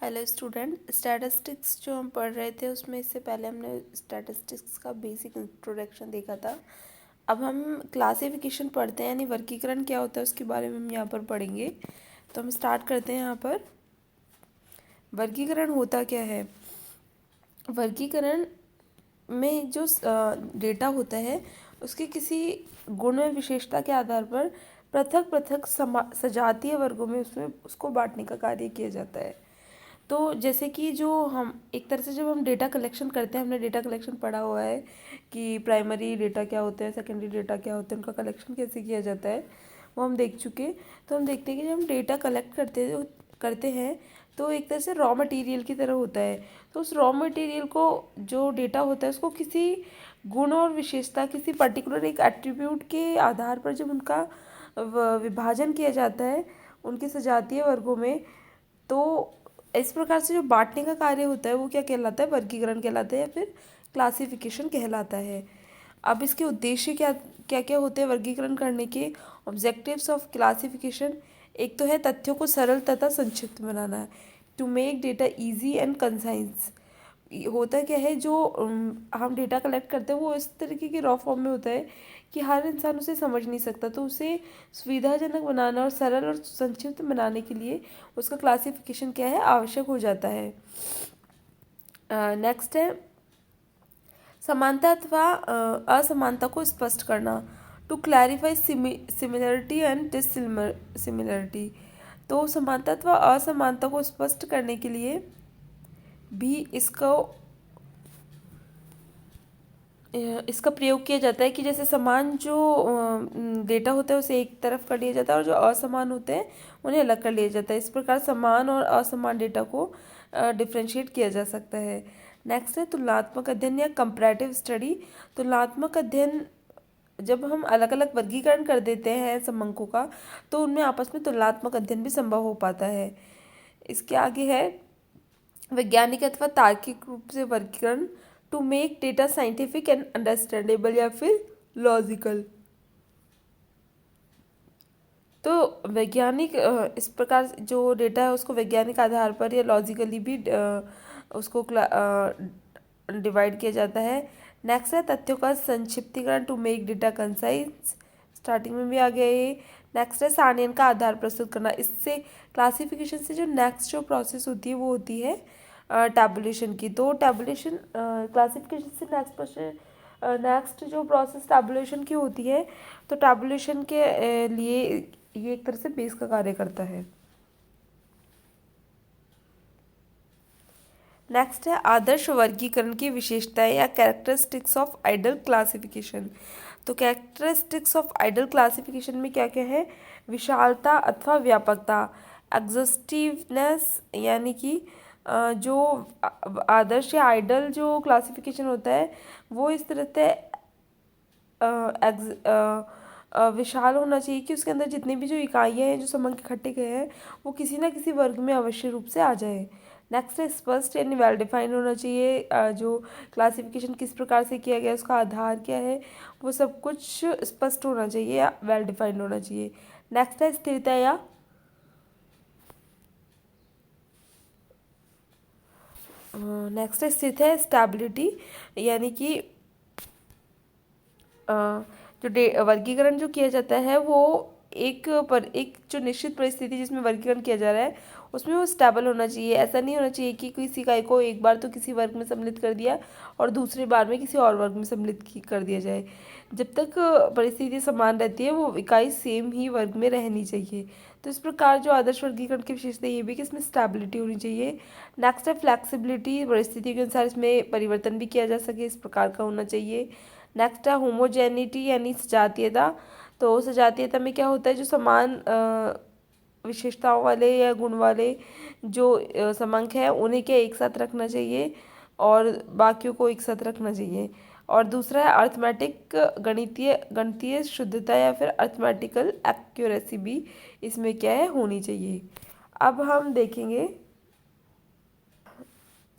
Hello student, statistics जो हम पढ़ रहे थे उसमें इससे पहले हमने स्टैटिस्टिक्स का बेसिक इंट्रोडक्शन देखा था। अब हम क्लासिफिकेशन पढ़ते हैं, यानी वर्गीकरण क्या होता है उसके बारे में हम यहाँ पर पढ़ेंगे। तो हम स्टार्ट करते हैं। यहाँ पर वर्गीकरण होता क्या है। वर्गीकरण में जो डेटा होता है उसके किसी गुण में विशेषता के आधार पर पृथक पृथक सजातीय वर्गों में उसमें उसको बांटने का कार्य किया जाता है। तो जैसे कि जो हम एक तरह से जब हम डेटा कलेक्शन करते हैं, हमने डेटा कलेक्शन पढ़ा हुआ है कि प्राइमरी डेटा क्या होते हैं, सेकेंडरी डेटा क्या होते हैं, उनका कलेक्शन कैसे किया जाता है, वो हम देख चुके। तो हम देखते हैं कि जब हम डेटा कलेक्ट करते हैं तो एक तरह से रॉ मटेरियल की तरह होता है। तो उस रॉ मटेरियल को, जो डेटा होता है, उसको किसी गुण और विशेषता, किसी पर्टिकुलर एक एट्रीब्यूट के आधार पर जब उनका विभाजन किया जाता है उनके सजातीय वर्गों में, तो इस प्रकार से जो बांटने का कार्य होता है वो क्या कहलाता है, वर्गीकरण कहलाता है या फिर क्लासिफिकेशन कहलाता है। अब इसके उद्देश्य क्या क्या क्या होते हैं वर्गीकरण करने के। ऑब्जेक्टिव्स ऑफ क्लासिफिकेशन, एक तो है तथ्यों को सरल तथा संक्षिप्त बनाना, to make data easy and concise. होता क्या है, जो हम डेटा कलेक्ट करते हैं वो इस तरीके के रॉ फॉर्म में होता है कि हर इंसान उसे समझ नहीं सकता, तो उसे सुविधाजनक बनाना और सरल और संक्षिप्त बनाने के लिए उसका क्लासिफिकेशन क्या है, आवश्यक हो जाता है। नेक्स्ट है समानता अथवा असमानता को स्पष्ट करना, टू क्लैरिफाई सिमिलरिटी एंड डिससिमिलरिटी। तो समानता अथवा असमानता को स्पष्ट करने के लिए भी इसका प्रयोग किया जाता है कि जैसे समान जो डेटा होता है उसे एक तरफ कर लिया जाता है और जो असमान होते हैं उन्हें अलग कर लिया जाता है। इस प्रकार समान और असमान डेटा को डिफ्रेंशिएट किया जा सकता है। नेक्स्ट है तुलनात्मक अध्ययन या कंपैरेटिव स्टडी। तुलनात्मक अध्ययन, जब हम अलग अलग वर्गीकरण कर देते हैं समंकों का तो उनमें आपस में तुलनात्मक अध्ययन भी संभव हो पाता है। इसके आगे है वैज्ञानिक अथवा तार्किक रूप से वर्गीकरण, to make data scientific and understandable या फिर लॉजिकल। तो वैज्ञानिक, इस प्रकार जो डेटा है उसको वैज्ञानिक आधार पर या लॉजिकली भी उसको डिवाइड किया जाता है। नेक्स्ट है तथ्यों का संक्षिप्तीकरण, to make data concise. Starting में भी आ गया ये। नेक्स्ट है सारणियन का आधार प्रस्तुत करना। इससे क्लासिफिकेशन से जो नेक्स्ट जो प्रोसेस होती है वो होती है टैबुलेशन की। तो टैबुलेशन क्लासिफिकेशन से नेक्स्ट जो प्रोसेस टैबुलेशन की होती है, तो टैबुलेशन के लिए ये एक तरह से बेस का कार्य करता है। नेक्स्ट है आदर्श वर्गीकरण की विशेषताएं या कैरेक्टरिस्टिक्स ऑफ आइडल क्लासिफिकेशन। तो कैरेक्टरिस्टिक्स ऑफ आइडल क्लासिफिकेशन में क्या क्या है, विशालता अथवा व्यापकता, एग्जॉस्टिवनेस, यानी कि जो आदर्श या आइडल जो क्लासिफिकेशन होता है वो इस तरह से विशाल होना चाहिए कि उसके अंदर जितनी भी जो इकाइयाँ हैं, जो समंक इकट्ठे गए हैं, वो किसी ना किसी वर्ग में अवश्य रूप से आ जाए। नेक्स्ट है स्पष्ट यानी वेल डिफाइंड होना चाहिए। जो क्लासिफिकेशन किस प्रकार से किया गया है, उसका आधार क्या है, वो सब कुछ स्पष्ट होना चाहिए या वेल डिफाइंड होना चाहिए। नेक्स्ट है स्थिरता या नेक्स्ट है स्थित है स्टेबिलिटी, यानी कि जो वर्गीकरण जो किया जाता है वो एक जो निश्चित परिस्थिति जिसमें वर्गीकरण किया जा रहा है उसमें वो स्टेबल होना चाहिए। ऐसा नहीं होना चाहिए कि किसी इकाई को एक बार तो किसी वर्ग में सम्मिलित कर दिया और दूसरी बार में किसी और वर्ग में सम्मिलित कर दिया जाए। जब तक परिस्थिति समान रहती है वो इकाई सेम ही वर्ग में रहनी चाहिए। तो इस प्रकार जो आदर्श वर्गीकरण की विशेषता ये भी कि इसमें स्टेबिलिटी होनी चाहिए। नेक्स्ट है फ्लैक्सिबिलिटी, परिस्थिति के अनुसार इसमें परिवर्तन भी किया जा सके, इस प्रकार का होना चाहिए। नेक्स्ट है होमोजेनिटी यानी सजातीयता। तो सजातीयता में क्या होता है, जो समान विशेषताओं वाले या गुण वाले जो समंक है उन्हें क्या एक साथ रखना चाहिए और बाकियों को एक साथ रखना चाहिए। और दूसरा है अर्थमेटिक, गणितीय शुद्धता या फिर अर्थमेटिकल एक्यूरेसी भी इसमें क्या है, होनी चाहिए। अब हम देखेंगे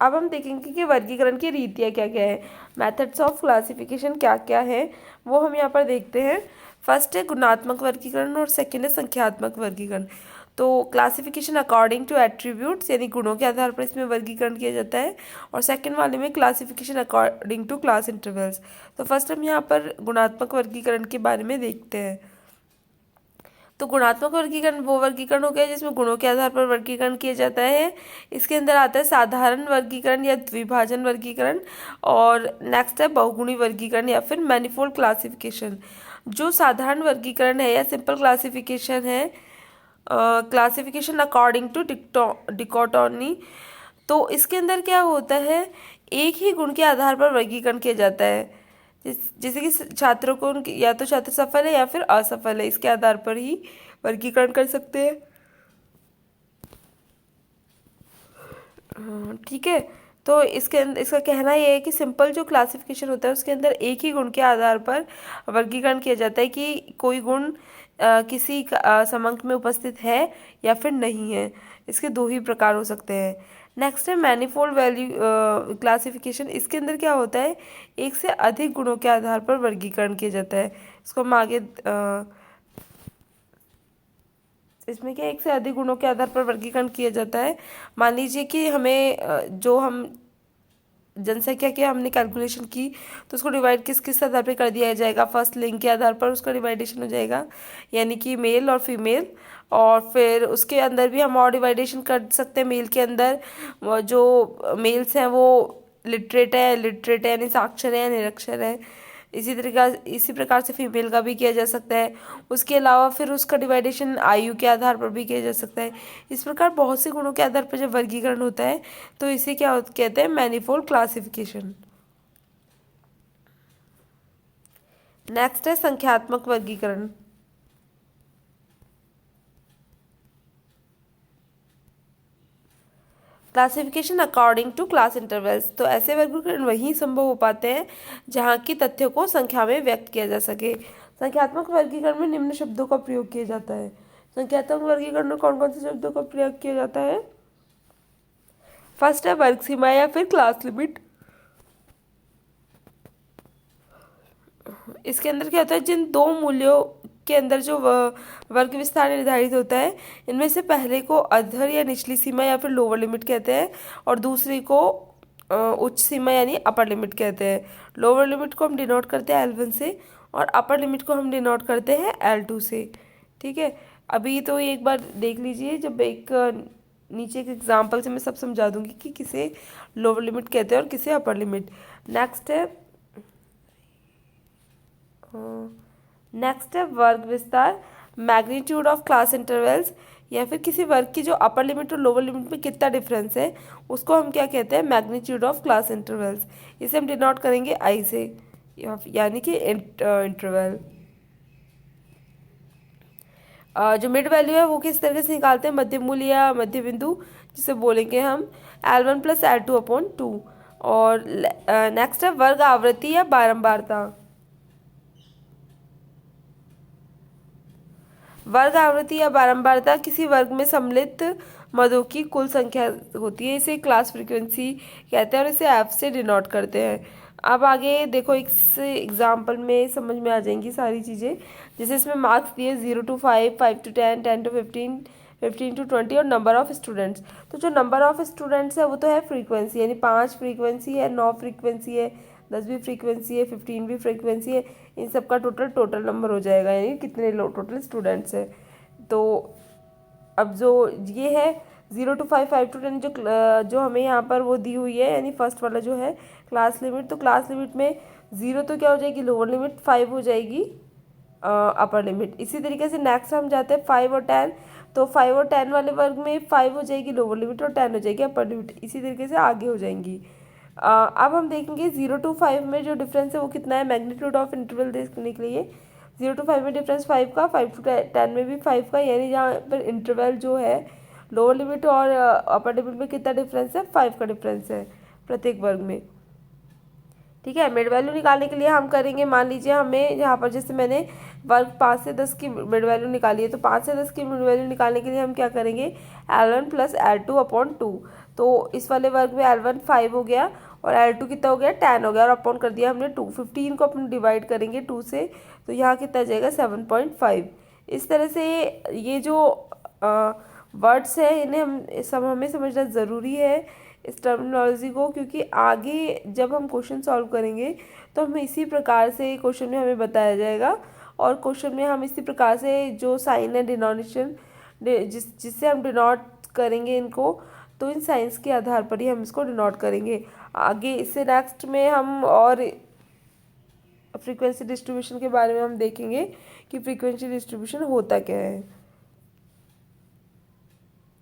अब हम देखेंगे कि वर्गीकरण की रीतियाँ क्या क्या है, मेथड्स ऑफ क्लासिफिकेशन क्या क्या है, वो हम यहाँ पर देखते हैं। फर्स्ट है गुणात्मक वर्गीकरण और सेकंड है संख्यात्मक वर्गीकरण। तो क्लासिफिकेशन अकॉर्डिंग टू एट्रीब्यूट्स यानी गुणों के आधार पर इसमें वर्गीकरण किया जाता है। और सेकंड वाले में classification according to class intervals. तो फर्स्ट हम यहाँ पर गुणात्मक वर्गीकरण के बारे में देखते हैं। तो गुणात्मक वर्गीकरण वो वर्गीकरण हो गया जिसमें गुणों के आधार पर वर्गीकरण किया जाता है। इसके अंदर आता है साधारण वर्गीकरण या द्विभाजन वर्गीकरण, और नेक्स्ट है बहुगुणी वर्गीकरण या फिर मैनिफोल्ड क्लासिफिकेशन। जो साधारण वर्गीकरण है या सिंपल क्लासिफिकेशन है, क्लासिफिकेशन अकॉर्डिंग टू डिकोटोमी, तो इसके अंदर क्या होता है, एक ही गुण के आधार पर वर्गीकरण किया जाता है। जैसे कि छात्रों को या तो छात्र सफल है या फिर असफल है, इसके आधार पर ही वर्गीकरण कर सकते हैं। ठीक है। तो इसका कहना यह है कि सिंपल जो क्लासिफिकेशन होता है उसके अंदर एक ही गुण के आधार पर वर्गीकरण किया जाता है कि कोई गुण किसी समंक में उपस्थित है या फिर नहीं है। इसके दो ही प्रकार हो सकते हैं। नेक्स्ट है मैनिफोल्ड वैल्यू क्लासिफिकेशन। इसके अंदर क्या होता है, एक से अधिक गुणों के आधार पर वर्गीकरण किया जाता है। इसको हम आगे इसमें क्या एक से अधिक गुणों के आधार पर वर्गीकरण किया जाता है। मान लीजिए कि हमें जो हम जनसंख्या के हमने कैलकुलेशन की, तो उसको डिवाइड किस किस आधार पर कर दिया जाएगा, फर्स्ट लिंग के आधार पर उसका डिवाइडेशन हो जाएगा, यानी कि मेल और फीमेल। और फिर उसके अंदर भी हम और डिवाइडेशन कर सकते हैं। मेल के अंदर जो मेल्स हैं वो लिटरेट है यानी साक्षर है या निरक्षर है। इसी प्रकार से फीमेल का भी किया जा सकता है। उसके अलावा फिर उसका डिवाइडेशन आयु के आधार पर भी किया जा सकता है। इस प्रकार बहुत से गुणों के आधार पर जब वर्गीकरण होता है तो इसे क्या कहते हैं, मैनिफोल्ड क्लासिफिकेशन। नेक्स्ट है संख्यात्मक वर्गीकरण। Classification according to class intervals. तो ऐसे वर्गीकरण वहीं संभव हो पाते हैं जहाँ की तथ्यों को संख्या में व्यक्त किया जा सके। संख्यात्मक वर्गीकरण में निम्न शब्दों का प्रयोग किया जाता है। संख्यात्मक वर्गीकरण में कौन कौन से शब्दों का प्रयोग किया जाता है? फर्स्ट है वर्ग सीमा या फिर क्लास लिमिट। इसके अंदर क्या होता है, जिन दो मूल्यों के अंदर जो वर्ग विस्तार निर्धारित होता है, इनमें से पहले को अधर या निचली सीमा या फिर लोअर लिमिट कहते हैं, और दूसरी को उच्च सीमा यानी अपर लिमिट कहते हैं। लोअर लिमिट को हम डिनोट करते हैं L1 से, और अपर लिमिट को हम डिनोट करते हैं L2 से। ठीक है। अभी तो एक बार देख लीजिए, जब एक नीचे के एग्जाम्पल से मैं सब समझा दूंगी कि किसे लोअर लिमिट कहते हैं और किसे अपर लिमिट। नेक्स्ट है वर्ग विस्तार, मैग्नीट्यूड ऑफ क्लास इंटरवल्स, या फिर किसी वर्ग की जो अपर लिमिट और लोअर लिमिट में कितना डिफरेंस है उसको हम क्या कहते हैं, मैग्नीट्यूड ऑफ क्लास इंटरवल्स। इसे हम डिनोट करेंगे I से, यानी कि इंटरवल। जो मिड वैल्यू है वो किस तरह से निकालते हैं, मध्य मूल्य या मध्य बिंदु, जिसे बोलेंगे हम L1 + L2/2। और नेक्स्ट है वर्ग आवृत्ति या बारंबारता। वर्ग आवृत्ति या बारंबारता किसी वर्ग में सम्मिलित मदों की कुल संख्या होती है। इसे क्लास फ्रीक्वेंसी कहते हैं और इसे F से डिनोट करते हैं। अब आगे देखो, एक एग्जाम्पल में समझ में आ जाएंगी सारी चीज़ें। जैसे इसमें मार्क्स दिए 0 to 5, 5 to 10, 10 to 15, 15 to 20 और नंबर ऑफ स्टूडेंट्स। तो जो नंबर ऑफ स्टूडेंट्स है वो तो है फ्रीक्वेंसी, यानी 5 फ्रीक्वेंसी है, 9 फ्रीक्वेंसी है, 10 भी फ्रीक्वेंसी है, 15 भी फ्रीक्वेंसी है। इन सब का टोटल नंबर हो जाएगा, यानी कितने टोटल स्टूडेंट्स हैं। तो अब जो ये है 0 to 5, 5 to 10, जो हमें यहाँ पर वो दी हुई है, यानी फर्स्ट वाला जो है क्लास लिमिट। तो क्लास लिमिट में 0 तो क्या हो जाएगी लोअर लिमिट, 5 हो जाएगी अपर लिमिट। इसी तरीके से नेक्स्ट हम जाते हैं 5 और 10। तो 5 और 10 वाले वर्ग में 5 हो जाएगी लोअर लिमिट और 10 हो जाएगी अपर लिमिट। इसी तरीके से आगे हो जाएंगी। अब हम देखेंगे 0 to 5 में जो डिफरेंस है वो कितना है, मैग्नीट्यूड ऑफ इंटरवल देखने के लिए 0 to 5 में डिफरेंस 5 का, 5 to 10 में भी 5 का, यानी जहाँ पर इंटरवल जो है लोअर लिमिट और अपर लिमिट में कितना डिफरेंस है, 5 का डिफरेंस है प्रत्येक वर्ग में। ठीक है। मिड वैल्यू निकालने के लिए हम करेंगे, मान लीजिए हमें यहाँ पर जैसे मैंने वर्ग 5 से 10 की मिड वैल्यू निकाली है, तो 5 से 10 की मिड वैल्यू निकालने के लिए हम क्या करेंगे, L1 + L2/2। तो इस वाले वर्ग में L1 5 हो गया और L2 कितना हो गया, 10 हो गया, और अपॉन कर दिया हमने 2। 15 को अपन डिवाइड करेंगे 2 से, तो यहाँ कितना जाएगा 7.5। इस तरह से ये जो वर्ड्स है इन्हें हम सब हमें समझना ज़रूरी है इस टर्मिनोलॉजी को, क्योंकि आगे जब हम क्वेश्चन सॉल्व करेंगे तो हमें इसी प्रकार से क्वेश्चन में हमें बताया जाएगा, और क्वेश्चन में हम इसी प्रकार से जो साइन है डिनोनेशन जिससे हम डिनोट करेंगे इनको, तो इन साइंस के आधार पर ही हम इसको डिनोट करेंगे। आगे इससे नेक्स्ट में हम और फ्रीक्वेंसी डिस्ट्रीब्यूशन के बारे में हम देखेंगे कि फ्रीक्वेंसी डिस्ट्रीब्यूशन होता क्या है।